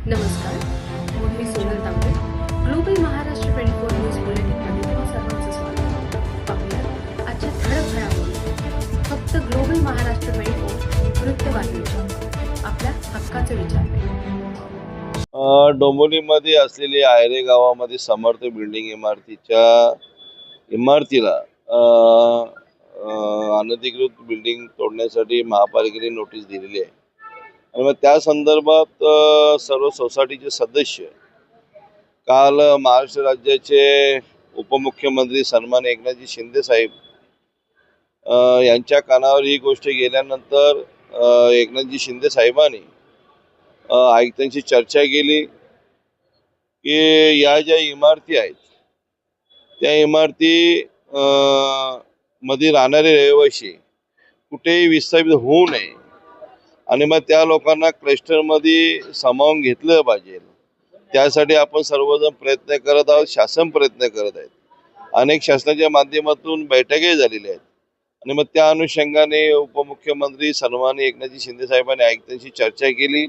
नमस्कार, मी सोनल तांबे. Global Maharashtra 24 news बुलेटिनमध्ये तुम्हा सर्वांचं स्वागत. पाहूया आजच्या ठळक घडामोडी. फक्त ग्लोबल महाराष्ट्र 24 वृत्तवाहिनीच्या आपल्या हक्काचे विचार. डोंबिवलीमध्ये असलेली आयरे गावामध्ये समर्थ बिल्डिंग इमारतीला अनधिकृत बिल्डिंग तोडण्यासाठी महापालिकेने नोटीस दिलेली आहे. आणि मग त्या संदर्भात सर्व सोसायटीचे सदस्य काल महाराष्ट्र राज्याचे उपमुख्यमंत्री सन्माननीय एकनाथजी शिंदे साहेब यांच्या कानावर ही गोष्ट गेल्यानंतर एकनाथजी शिंदे साहेबांनी आयुक्तांशी चर्चा केली की या ज्या इमारती आहेत त्या इमारती मध्ये राहणारे रहिवासी कुठेही विस्थापित होऊ नये आणि मग त्या लोकांना क्लस्टरमध्ये सामावून घेतलं पाहिजे. त्यासाठी आपण सर्वजण प्रयत्न करत आहोत, शासन प्रयत्न करत आहेत. अनेक शासनाच्या माध्यमातून बैठकही झालेल्या आहेत आणि मग त्या अनुषंगाने उपमुख्यमंत्री सन्माननीय एकनाथजी शिंदे साहेबांनी आयुक्तांशी चर्चा केली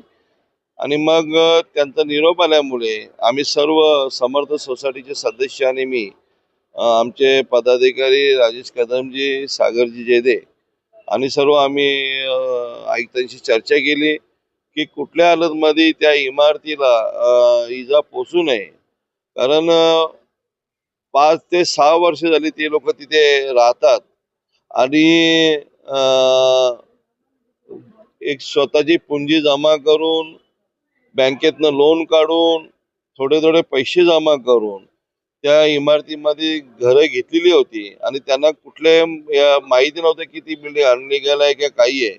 आणि मग त्यांचा निरोप आल्यामुळे आम्ही सर्व समर्थ सोसायटीचे सदस्य आणि मी आमचे पदाधिकारी राजेश कदमजी, सागरजी जयदे आणि सर्व आम्ही आयुक्तांशी चर्चा केली की कुठल्या हालतमध्ये त्या इमारतीला इजा पोचू नये. कारण 5 ते 6 वर्ष झाली ते लोक तिथे राहतात आणि एक स्वतःची पुंजी जमा करून बँकेतनं लोन काढून थोडे थोडे पैसे जमा करून त्या इमारतीमध्ये घरं घेतलेली होती आणि त्यांना कुठल्या माहिती नव्हतं की ती बिल्डिंग अनलिगल आहे का काही आहे.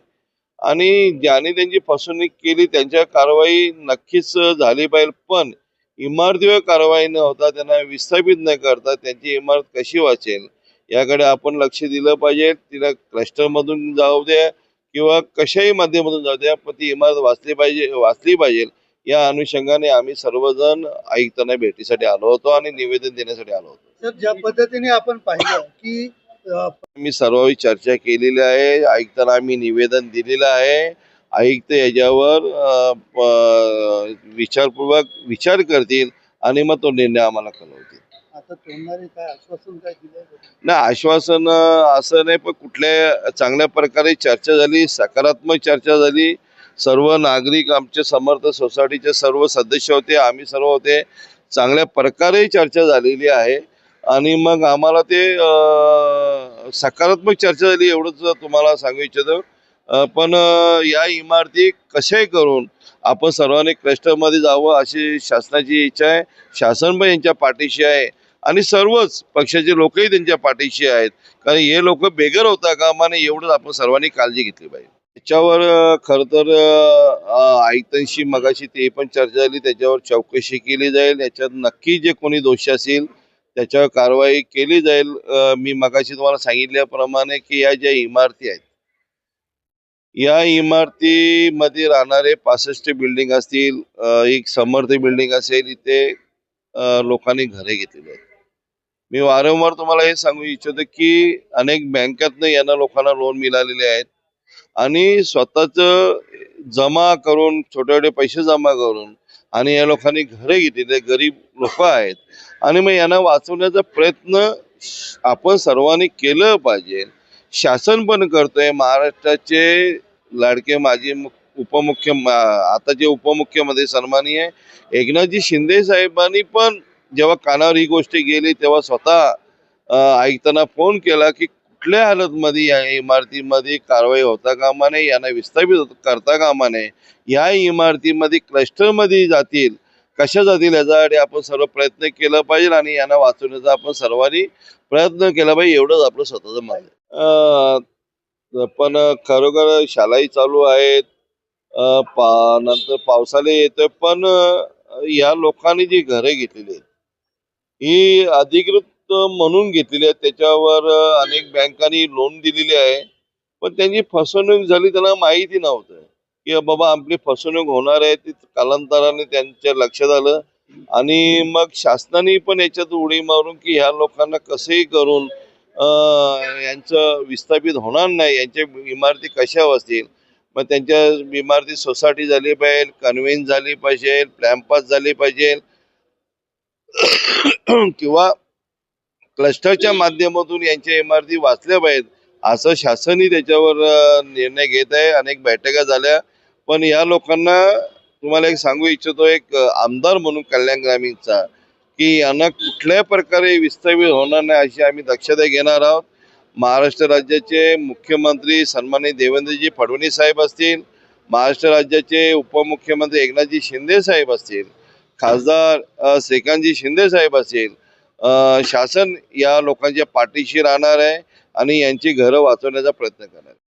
आणि ज्याने त्यांची फसवणूक केली त्यांच्या कारवाई नक्कीच झाली पाहिजे, पण इमारतीवर कारवाई न होता त्यांना विस्थापित न करता त्यांची इमारत कशी वाचेल याकडे आपण लक्ष दिलं पाहिजे. तिला क्लस्टरमधून जाऊ द्या किंवा कशाही माध्यमातून जाऊ द्या, पण ती इमारत वाचली पाहिजे या अनुषंगाने आम्ही सर्वजण आयुक्तांना भेटीसाठी आलो होतो आणि निवेदन देण्यासाठी आलो होतो. सर, ज्या पद्धतीने आपण पाहिलं की मी सर्वांशी चर्चा केलेली आहे, आयुक्तांना आम्ही निवेदन दिलेलं आहे. आयुक्त याच्यावर विचारपूर्वक विचार करतील आणि मग तो निर्णय आम्हाला कळवतील. आता तोडणारे काय आश्वासन काय दिलं? नाही, आश्वासन असं नाही, पण कुठल्या चांगल्या प्रकारे चर्चा झाली, सकारात्मक चर्चा झाली. सर्व नागरिक आमचे समर्थ सोसायटीचे सर्व सदस्य होते, आम्ही सर्व होते. चांगल्या प्रकारे चर्चा झालेली आहे आणि मग आम्हाला ते सकारात्मक चर्चा झाली एवढंच तुम्हाला सांगू इच्छितो. पण या इमारती कशाही करून आपण सर्वांनी क्लस्टरमध्ये जावं अशी शासनाची इच्छा आहे. शासन पण यांच्या पाठीशी आहे आणि सर्वच पक्षाचे लोकही त्यांच्या पाठीशी आहेत. कारण हे लोक बेघर होता कामा नये एवढंच आपण सर्वांनी काळजी घेतली पाहिजे. त्याच्यावर खरं तर आयुक्तांशी मगाशी ते पण चर्चा झाली, त्याच्यावर चौकशी केली जाईल. याच्यात नक्की जे कोणी दोषी असेल त्याच्यावर कारवाई केली जाईल. मी मगाशी तुम्हाला सांगितल्याप्रमाणे की या ज्या इमारती आहेत या इमारतीमध्ये राहणारे 65 बिल्डिंग असतील, एक समर्थ बिल्डिंग असेल, इथे लोकांनी घरे घेतलेली आहेत. मी वारंवार तुम्हाला हे सांगू इच्छितो की अनेक बँकातनं यांना लोकांना लोन मिळालेले आहेत आणि स्वतःच जमा करून छोटे छोटे पैसे जमा करून आणि या लोकांनी घरे घेतलेले गरीब लोक आहेत आणि मग यांना वाचवण्याचा प्रयत्न आपण सर्वांनी केलं पाहिजे. शासन पण करतोय. महाराष्ट्राचे लाडके माजी आताचे उपमुख्यमंत्री सन्माननीय एकनाथजी शिंदे साहेबांनी पण जेव्हा कानावर ही गोष्ट गेली तेव्हा स्वतः आयुक्तांना फोन केला की कुठल्या हालतमध्ये या इमारतीमध्ये कारवाई होता कामा नये, यांना विस्थापित करता कामा नये. या इमारतीमध्ये क्लस्टरमध्ये जातील, कशा जातील याच्यासाठी आपण सर्व प्रयत्न केला पाहिजे आणि यांना वाचवण्याचा आपण सर्वांनी प्रयत्न केला पाहिजे एवढंच आपलं स्वतःचं मत आहे. पण खरोखर शाळाही चालू आहेत, नंतर पावसाळा येतोय, पण या लोकांनी जी घरे घेतलेली आहेत ही अधिकृत म्हणून घेतलेली आहेत. त्याच्यावर अनेक बँकांनी लोन दिलेली आहे, पण त्यांची फसवणूक झाली, त्यांना माहिती नव्हतं की बाबा आपली फसवणूक होणार आहे. ती कालांतराने त्यांच्या लक्षात आलं आणि मग शासनाने पण याच्यात उडी मारून की ह्या लोकांना कसंही करून यांचं विस्थापित होणार नाही, यांच्या इमारती कशा असतील मग त्यांच्या इमारती सोसायटी झाली पाहिजे, कन्व्हेन्स झाली पाहिजे, प्लॅन पास झाली पाहिजे किंवा क्लस्टरच्या माध्यमातून यांच्या इमारती वाचल्या पाहिजेत, असं शासनही त्याच्यावर निर्णय घेत आहे. अनेक बैठका झाल्या, पण या लोकांना तुम्हाला एक सांगू इच्छितो, एक आमदार म्हणून कल्याण ग्रामीणचा, की यांना कुठल्याही प्रकारे विस्थापित होणार नाही अशी आम्ही दक्षता घेणार आहोत. महाराष्ट्र राज्याचे मुख्यमंत्री सन्माननीय देवेंद्रजी फडणवीस साहेब असतील, महाराष्ट्र राज्याचे उपमुख्यमंत्री एकनाथजी शिंदे साहेब असतील, खासदार श्रीकांतजी शिंदे साहेब असतील, शासन या लोकांच्या पाठीशी राहणार आहे आणि यांची घरं वाचवण्याचा प्रयत्न करणार आहे.